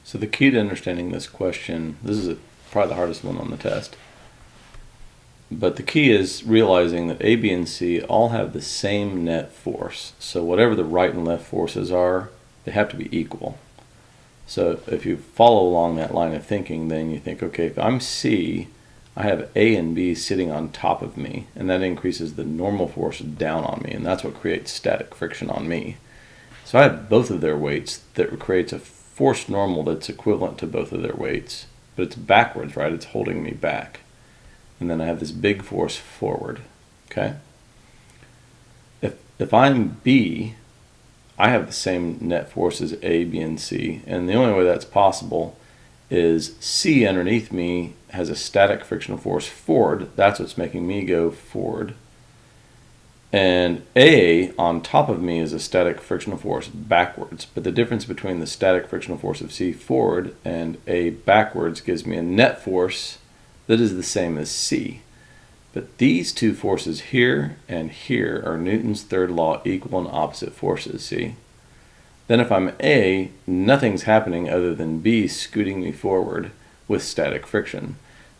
So the key to understanding this question, this is probably the hardest one on the test, but the key is realizing that A, B, and C all have the same net force. So whatever the right and left forces are, they have to be equal. So if you follow along that line of thinking, then you think, okay, if I'm C, I have A and B sitting on top of me, and that increases the normal force down on me, and that's what creates static friction on me. So I have both of their weights that creates a force normal that's equivalent to both of their weights, but it's backwards, right? It's holding me back. And then I have this big force forward, okay? If I'm B, I have the same net force as A, B, and C, and the only way that's possible is C underneath me has a static frictional force forward. That's what's making me go forward. And A on top of me is a static frictional force backwards. But the difference between the static frictional force of C forward and A backwards gives me a net force that is the same as C. But these two forces here and here are Newton's third law equal and opposite forces, see? Then if I'm A, nothing's happening other than B scooting me forward with static friction.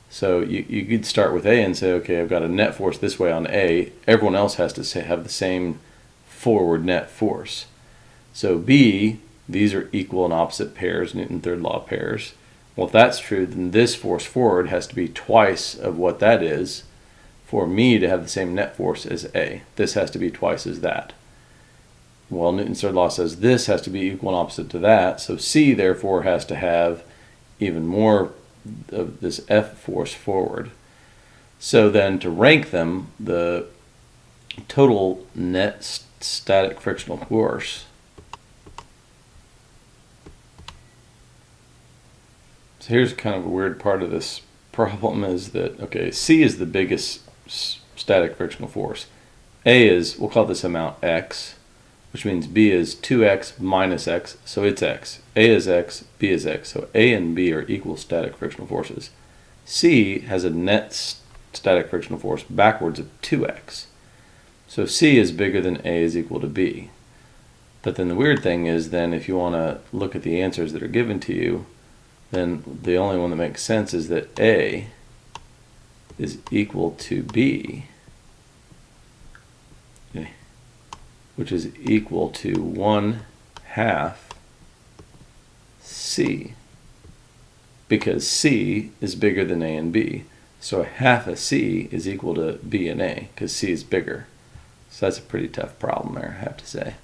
So you could start with A and say, okay, I've got a net force this way on A. Everyone else has to have the same forward net force. So B, these are equal and opposite pairs, Newton third law pairs. Well, if that's true, then this force forward has to be twice of what that is for me to have the same net force as A. This has to be twice as that. Well, Newton's third law says this has to be equal and opposite to that, so C therefore has to have even more of this F force forward. So then to rank them, the total net static frictional force. So here's kind of a weird part of this problem is that, okay, C is the biggest static frictional force. A is, we'll call this amount X, which means B is 2x minus x, so it's x. A is x, B is x, so A and B are equal static frictional forces. C has a net static frictional force backwards of 2x. So C is bigger than A is equal to B. But then the weird thing is then if you want to look at the answers that are given to you, then the only one that makes sense is that A is equal to B, okay, which is equal to 1/2 C, because C is bigger than A and B. So a half of C is equal to B and A, because C is bigger. So that's a pretty tough problem there, I have to say.